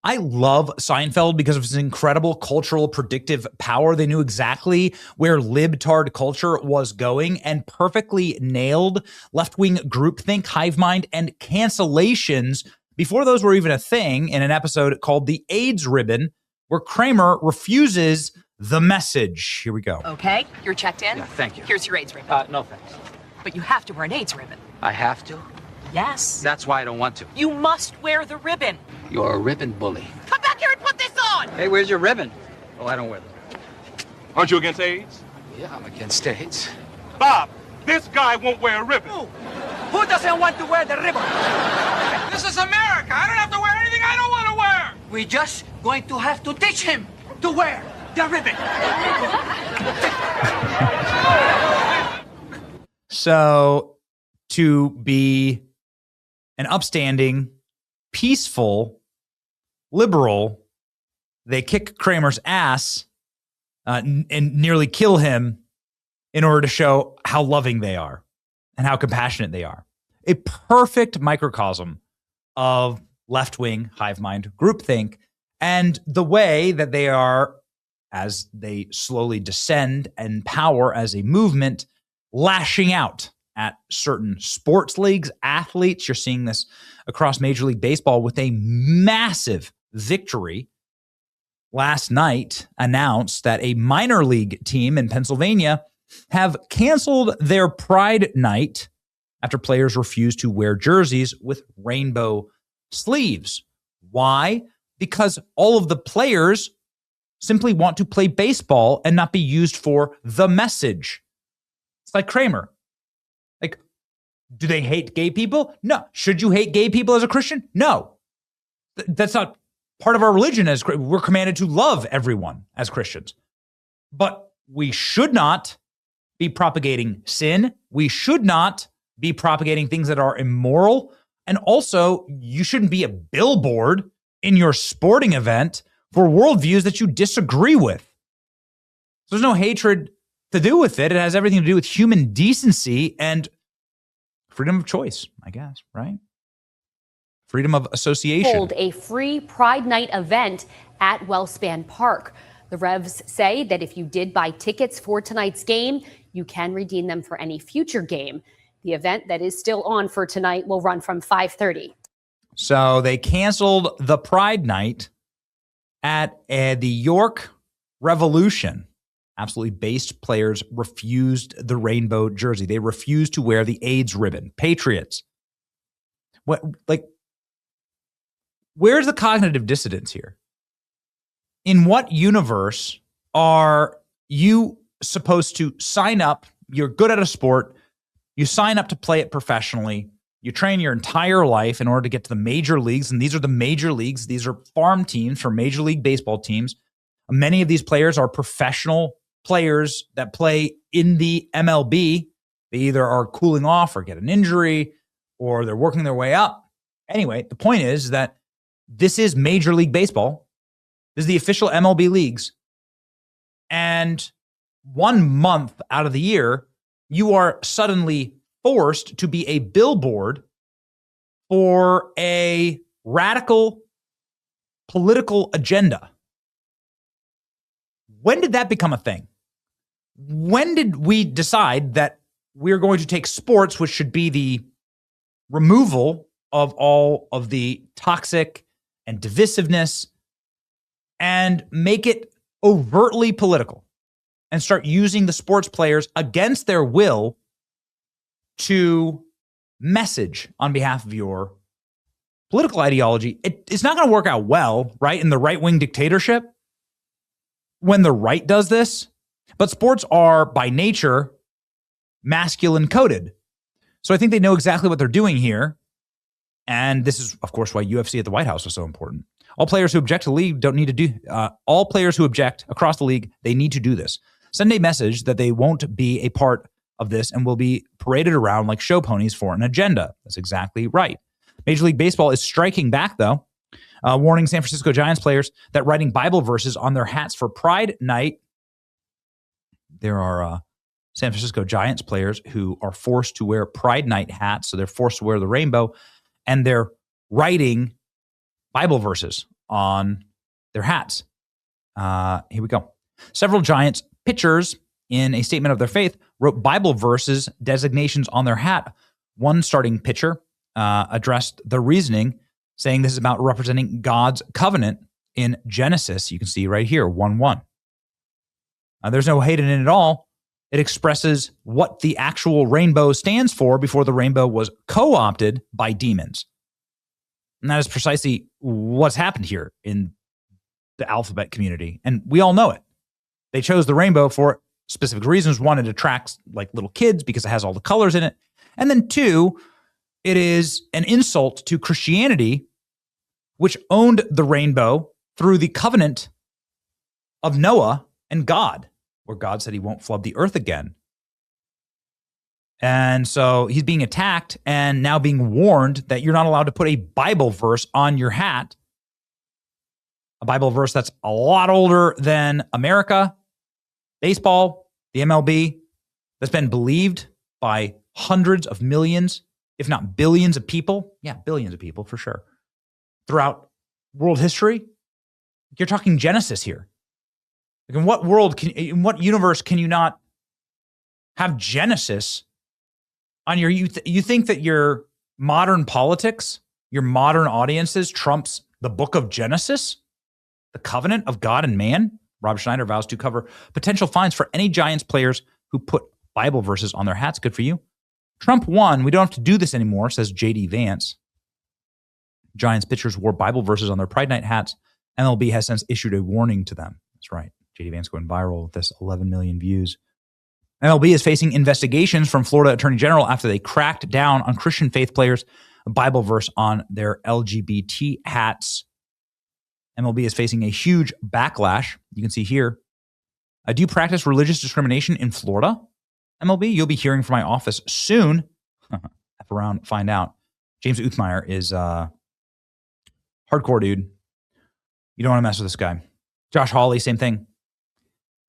I love Seinfeld because of its incredible cultural predictive power. They knew exactly where libtard culture was going and perfectly nailed left-wing groupthink, hive mind, and cancellations before those were even a thing in an episode called The AIDS Ribbon, where Kramer refuses the message. Here we go. Okay, you're checked in. Yeah, thank you. Here's your AIDS ribbon. No thanks. But you have to wear an AIDS ribbon. I have to? Yes. That's why I don't want to. You must wear the ribbon. You're a ribbon bully. Come back here and put this on! Hey, where's your ribbon? Oh, I don't wear them. Aren't you against AIDS? Yeah, I'm against AIDS. Bob, this guy won't wear a ribbon. Who doesn't want to wear the ribbon? This is America. I don't have to wear anything I don't want to wear. We're just going to have to teach him to wear the ribbon. So, to be an upstanding, peaceful, liberal, they kick Kramer's ass and nearly kill him in order to show how loving they are and how compassionate they are. A perfect microcosm of left-wing hive mind groupthink and the way that they are, as they slowly descend in power as a movement, lashing out at certain sports leagues, athletes. You're seeing this across Major League Baseball with a massive victory. Last night announced that a minor league team in Pennsylvania have canceled their Pride Night after players refused to wear jerseys with rainbow sleeves. Why? Because all of the players simply want to play baseball and not be used for the message. It's like Kramer. Like, do they hate gay people? No. Should you hate gay people as a Christian? No. That's not part of our religion. As we're commanded to love everyone as Christians. But we should not be propagating sin. We should not be propagating things that are immoral. And also, you shouldn't be a billboard in your sporting event for worldviews that you disagree with. So there's no hatred to do with it. It has everything to do with human decency and freedom of choice, I guess, right? Freedom of association. Hold a free Pride Night event at Wellspan Park. The Revs say that if you did buy tickets for tonight's game, you can redeem them for any future game. The event that is still on for tonight will run from 5:30. So they canceled the Pride Night at the York Revolution. Absolutely based players refused the rainbow jersey. They refused to wear the AIDS ribbon. Patriots. Where's the cognitive dissonance here? In what universe are you supposed to sign up? You're good at a sport. You sign up to play it professionally. You train your entire life in order to get to the major leagues. And these are the major leagues. These are farm teams for Major League Baseball teams. Many of these players are professional players that play in the MLB. They either are cooling off or get an injury or they're working their way up. Anyway, the point is that this is Major League Baseball. This is the official MLB leagues. And 1 month out of the year, you are suddenly forced to be a billboard for a radical political agenda. When did that become a thing? When did we decide that we're going to take sports, which should be the removal of all of the toxic and divisiveness, and make it overtly political and start using the sports players against their will to message on behalf of your political ideology? It's not going to work out well, right? In the right-wing dictatorship, when the right does this. But sports are, by nature, masculine coded. So I think they know exactly what they're doing here. And this is, of course, why UFC at the White House is so important. All players who object to the league don't need to do, all players who object across the league, they need to do this. Send a message that they won't be a part of this and will be paraded around like show ponies for an agenda. That's exactly right. Major League Baseball is striking back, though, warning San Francisco Giants players that writing Bible verses on their hats for Pride Night. There are San Francisco Giants players who are forced to wear Pride Night hats, so they're forced to wear the rainbow, and they're writing Bible verses on their hats. Here we go. Several Giants pitchers, in a statement of their faith, wrote Bible verses designations on their hat. One starting pitcher addressed the reasoning, saying this is about representing God's covenant in Genesis. You can see right here, 1-1. There's no hate in it at all. It expresses what the actual rainbow stands for before the rainbow was co-opted by demons. And that is precisely what's happened here in the alphabet community. And we all know it. They chose the rainbow for specific reasons. One, it attracts like little kids because it has all the colors in it. And then two, it is an insult to Christianity, which owned the rainbow through the covenant of Noah and God, where God said he won't flood the earth again. And so he's being attacked and now being warned that you're not allowed to put a Bible verse on your hat. A Bible verse that's a lot older than America, baseball, the MLB, that's been believed by hundreds of millions, if not billions of people. Yeah, billions of people for sure. Throughout world history. You're talking Genesis here. Like in what universe can you not have Genesis on your, you think that your modern politics, your modern audiences trumps the book of Genesis, the covenant of God and man? Rob Schneider vows to cover potential fines for any Giants players who put Bible verses on their hats. Good for you. Trump won. We don't have to do this anymore, says J.D. Vance. Giants pitchers wore Bible verses on their Pride Night hats. MLB has since issued a warning to them. That's right. J.D. Vance going viral with this 11 million views. MLB is facing investigations from Florida Attorney General after they cracked down on Christian faith players, a Bible verse on their LGBT hats. MLB is facing a huge backlash. You can see here. Do you practice religious discrimination in Florida, MLB? You'll be hearing from my office soon. F around, find out. James Uthmeyer is hardcore, dude. You don't want to mess with this guy. Josh Hawley, same thing.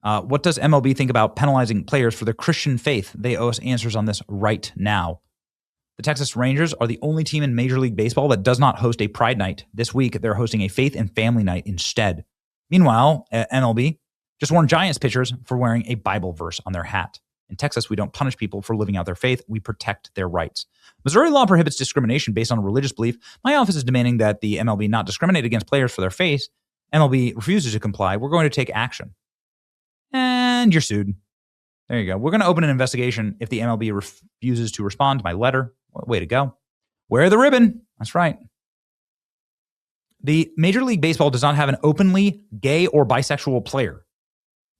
What does MLB think about penalizing players for their Christian faith? They owe us answers on this right now. The Texas Rangers are the only team in Major League Baseball that does not host a Pride Night. This week, they're hosting a Faith and Family Night instead. Meanwhile, MLB just warned Giants pitchers for wearing a Bible verse on their hat. In Texas, we don't punish people for living out their faith. We protect their rights. Missouri law prohibits discrimination based on religious belief. My office is demanding that the MLB not discriminate against players for their faith. MLB refuses to comply. We're going to take action. And you're sued. There you go. We're going to open an investigation if the MLB refuses to respond to my letter. Way to go. Wear the ribbon. That's right. The Major League Baseball does not have an openly gay or bisexual player,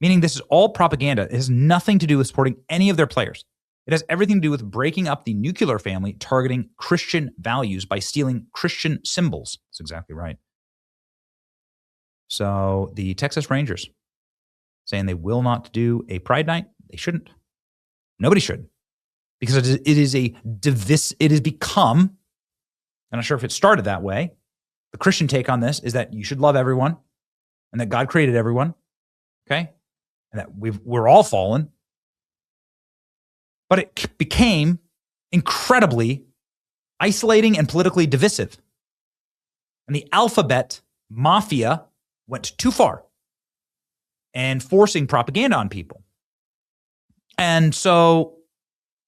meaning this is all propaganda. It has nothing to do with supporting any of their players. It has everything to do with breaking up the nuclear family, targeting Christian values by stealing Christian symbols. That's exactly right. So the Texas Rangers saying they will not do a Pride Night. They shouldn't. Nobody should. Because it has become, I'm not sure if it started that way. The Christian take on this is that you should love everyone and that God created everyone. Okay? And that we're all fallen. But it became incredibly isolating and politically divisive. And the alphabet mafia went too far and forcing propaganda on people. And so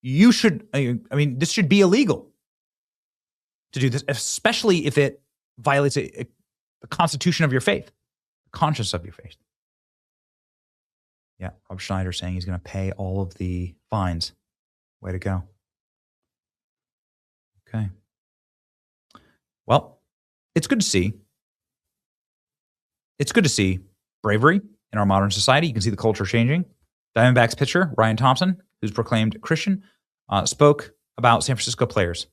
you should, this should be illegal to do this, especially if it violates the constitution of your faith, the conscience of your faith. Yeah, Rob Schneider saying he's going to pay all of the fines. Way to go. Okay. Well, it's good to see. It's good to see bravery in our modern society. You can see the culture changing. Diamondbacks pitcher Ryan Thompson, who's proclaimed Christian, spoke about San Francisco players.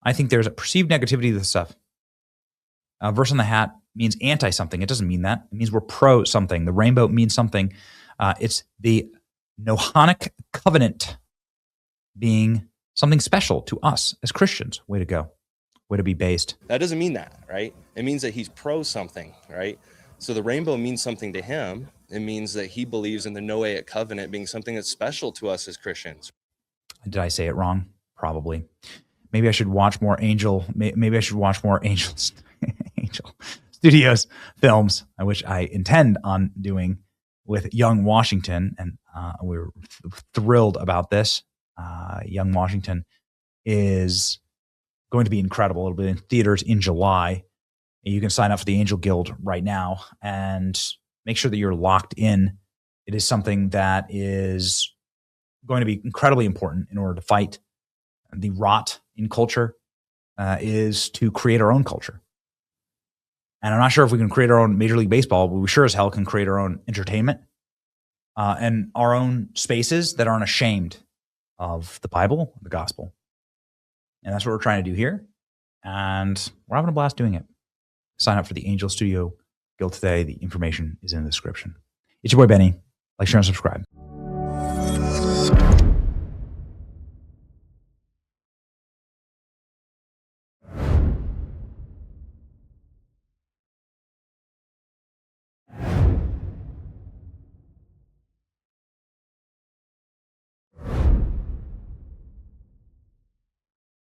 I think there's a perceived negativity to this stuff. A verse on the hat means anti-something. It doesn't mean that. It means we're pro something. The rainbow means something. It's the Noahic covenant being something special to us as Christians. Way to go. Way to be based. That doesn't mean that, right? It means that he's pro something, right? So the rainbow means something to him. It means that he believes in the Noahic covenant being something that's special to us as Christians. Did I say it wrong? Probably. Maybe I should watch more Maybe I should watch more Angel Studios films, which I intend on doing with Young Washington. And we're thrilled about this. Young Washington is going to be incredible. It'll be in theaters in July. You can sign up for the Angel Guild right now and make sure that you're locked in. It is something that is going to be incredibly important in order to fight the rot in culture, is to create our own culture. And I'm not sure if we can create our own Major League Baseball, but we sure as hell can create our own entertainment and our own spaces that aren't ashamed of the Bible, the gospel. And that's what we're trying to do here. And we're having a blast doing it. Sign up for the Angel Studio Guild today. The information is in the description. It's your boy, Benny. Like, share, and subscribe.